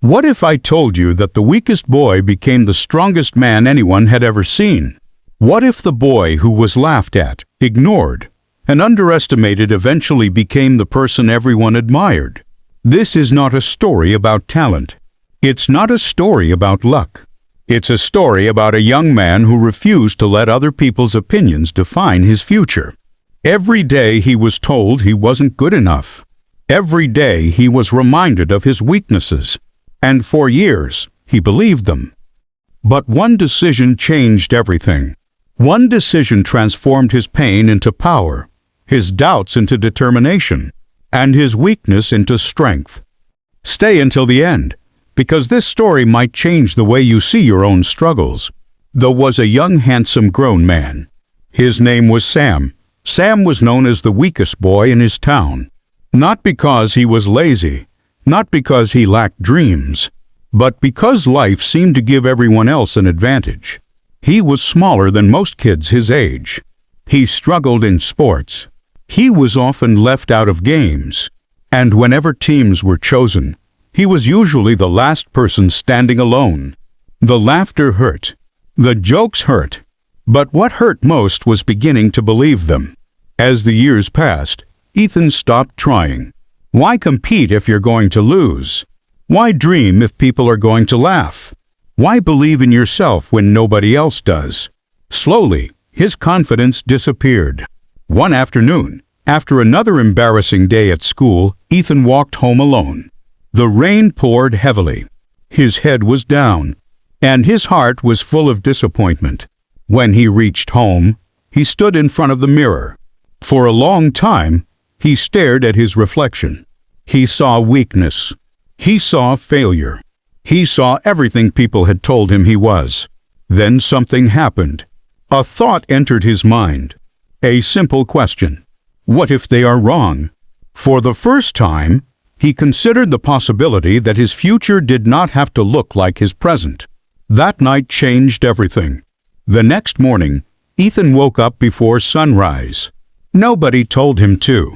What if I told you that the weakest boy became the strongest man anyone had ever seen? What if the boy who was laughed at, ignored, and underestimated eventually became the person everyone admired? This is not a story about talent. It's not a story about luck. It's a story about a young man who refused to let other people's opinions define his future. Every day he was told he wasn't good enough. Every day he was reminded of his weaknesses. And for years, he believed them. But one decision changed everything. One decision transformed his pain into power, his doubts into determination, and his weakness into strength. Stay until the end, because this story might change the way you see your own struggles. There was a young, handsome, grown man. His name was Sam. Sam was known as the weakest boy in his town. Not because he was lazy, not because he lacked dreams, but because life seemed to give everyone else an advantage. He was smaller than most kids his age. He struggled in sports. He was often left out of games. And whenever teams were chosen, he was usually the last person standing alone. The laughter hurt. The jokes hurt. But what hurt most was beginning to believe them. As the years passed, Ethan stopped trying. Why compete if you're going to lose? Why dream if people are going to laugh? Why believe in yourself when nobody else does? Slowly, his confidence disappeared. One afternoon, after another embarrassing day at school, Ethan walked home alone. The rain poured heavily. His head was down, and his heart was full of disappointment. When he reached home, he stood in front of the mirror. For a long time, he stared at his reflection. He saw weakness. He saw failure. He saw everything people had told him he was. Then something happened. A thought entered his mind. A simple question. What if they are wrong? For the first time, he considered the possibility that his future did not have to look like his present. That night changed everything. The next morning, Ethan woke up before sunrise. Nobody told him to.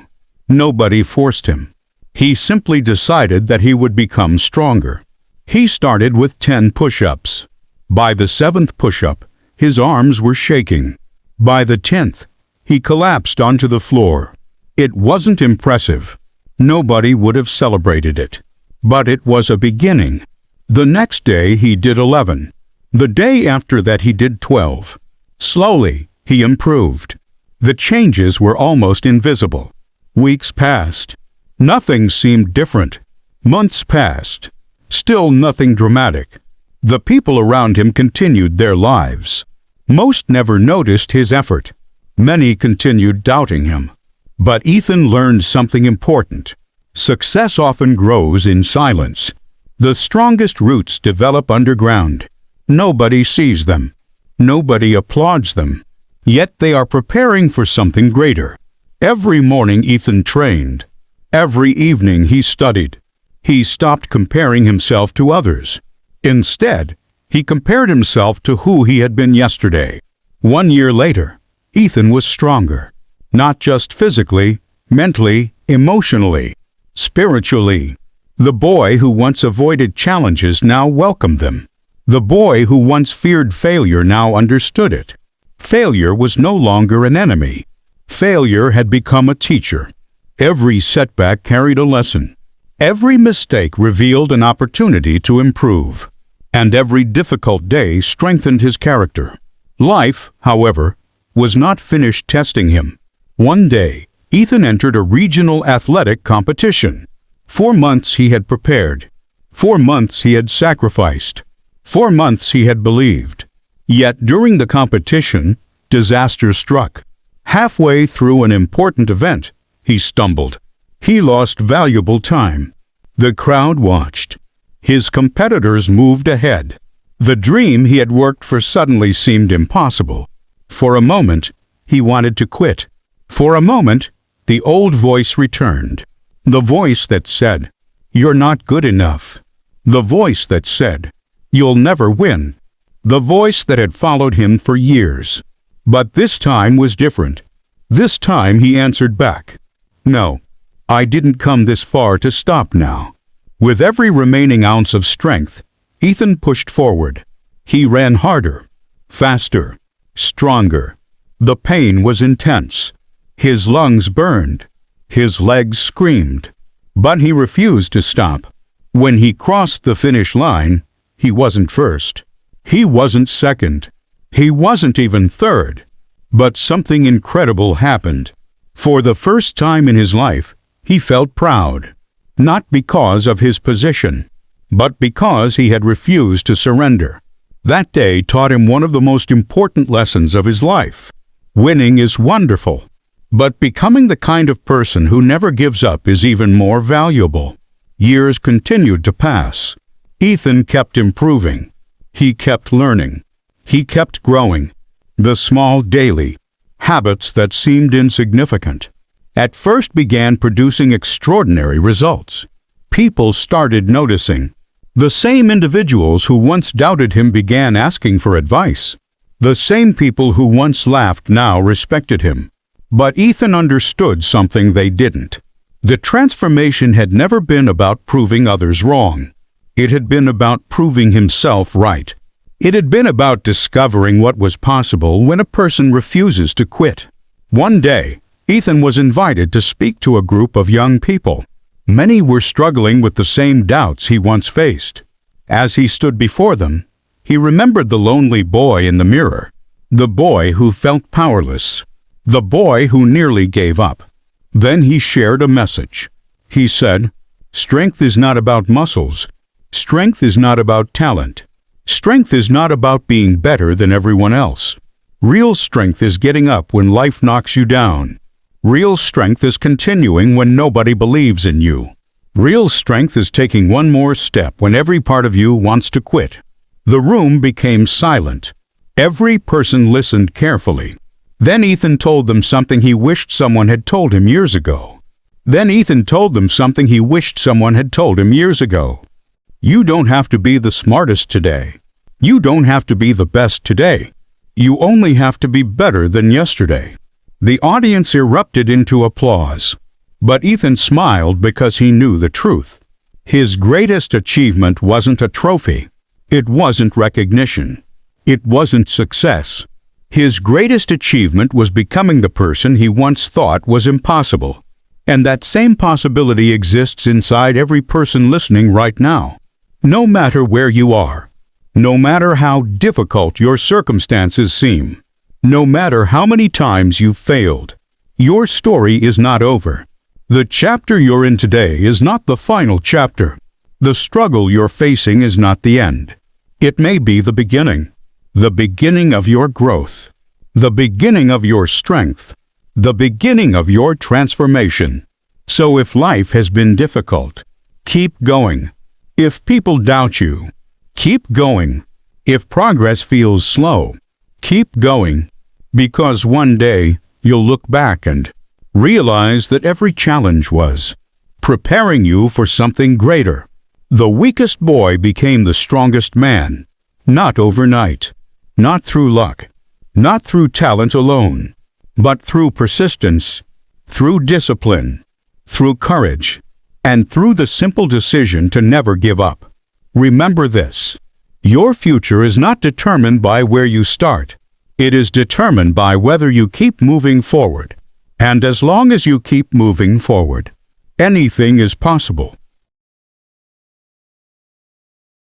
Nobody forced him. He simply decided that he would become stronger. He started with 10 push-ups. By the 7th push-up, his arms were shaking. By the 10th, he collapsed onto the floor. It wasn't impressive. Nobody would have celebrated it. But it was a beginning. The next day he did 11. The day after that he did 12. Slowly, he improved. The changes were almost invisible. Weeks passed. Nothing seemed different. Months passed. Still nothing dramatic. The people around him continued their lives. Most never noticed his effort. Many continued doubting him. But Ethan learned something important. Success often grows in silence. The strongest roots develop underground. Nobody sees them. Nobody applauds them. Yet they are preparing for something greater. Every morning Ethan trained. Every evening he studied. He stopped comparing himself to others. Instead, he compared himself to who he had been yesterday. 1 year later, Ethan was stronger. Not just physically, mentally, emotionally, spiritually. The boy who once avoided challenges now welcomed them. The boy who once feared failure now understood it. Failure was no longer an enemy. Failure had become a teacher. Every setback carried a lesson. Every mistake revealed an opportunity to improve. And every difficult day strengthened his character. Life, however, was not finished testing him. One day, Ethan entered a regional athletic competition. 4 months he had prepared. 4 months he had sacrificed. 4 months he had believed. Yet during the competition, disaster struck. Halfway through an important event, he stumbled. He lost valuable time. The crowd watched. His competitors moved ahead. The dream he had worked for suddenly seemed impossible. For a moment, he wanted to quit. For a moment, the old voice returned. The voice that said, "You're not good enough." The voice that said, "You'll never win." The voice that had followed him for years. But this time was different. This time he answered back, "No, I didn't come this far to stop now." With every remaining ounce of strength, Ethan pushed forward. He ran harder, faster, stronger. The pain was intense. His lungs burned. His legs screamed. But he refused to stop. When he crossed the finish line, he wasn't first. He wasn't second. He wasn't even third. But something incredible happened. For the first time in his life, he felt proud. Not because of his position, but because he had refused to surrender. That day taught him one of the most important lessons of his life. Winning is wonderful, but becoming the kind of person who never gives up is even more valuable. Years continued to pass. Ethan kept improving. He kept learning. He kept growing. The small daily habits that seemed insignificant at first began producing extraordinary results. People started noticing. The same individuals who once doubted him began asking for advice. The same people who once laughed now respected him. But Ethan understood something they didn't. The transformation had never been about proving others wrong. It had been about proving himself right. It had been about discovering what was possible when a person refuses to quit. One day, Ethan was invited to speak to a group of young people. Many were struggling with the same doubts he once faced. As he stood before them, he remembered the lonely boy in the mirror, the boy who felt powerless, the boy who nearly gave up. Then he shared a message. He said, "Strength is not about muscles. Strength is not about talent. Strength is not about being better than everyone else. Real strength is getting up when life knocks you down. Real strength is continuing when nobody believes in you. Real strength is taking one more step when every part of you wants to quit." The room became silent. Every person listened carefully. Then Ethan told them something he wished someone had told him years ago. You don't have to be the smartest today. You don't have to be the best today. You only have to be better than yesterday. The audience erupted into applause. But Ethan smiled because he knew the truth. His greatest achievement wasn't a trophy. It wasn't recognition. It wasn't success. His greatest achievement was becoming the person he once thought was impossible. And that same possibility exists inside every person listening right now. No matter where you are, no matter how difficult your circumstances seem, no matter how many times you've failed, your story is not over. The chapter you're in today is not the final chapter. The struggle you're facing is not the end. It may be the beginning of your growth, the beginning of your strength, the beginning of your transformation. So if life has been difficult, keep going. If people doubt you, keep going. If progress feels slow, keep going. Because one day you'll look back and realize that every challenge was preparing you for something greater. The weakest boy became the strongest man, not overnight, not through luck, not through talent alone, but through persistence, through discipline, through courage, and through the simple decision to never give up. Remember this: your future is not determined by where you start. It is determined by whether you keep moving forward. And as long as you keep moving forward, anything is possible.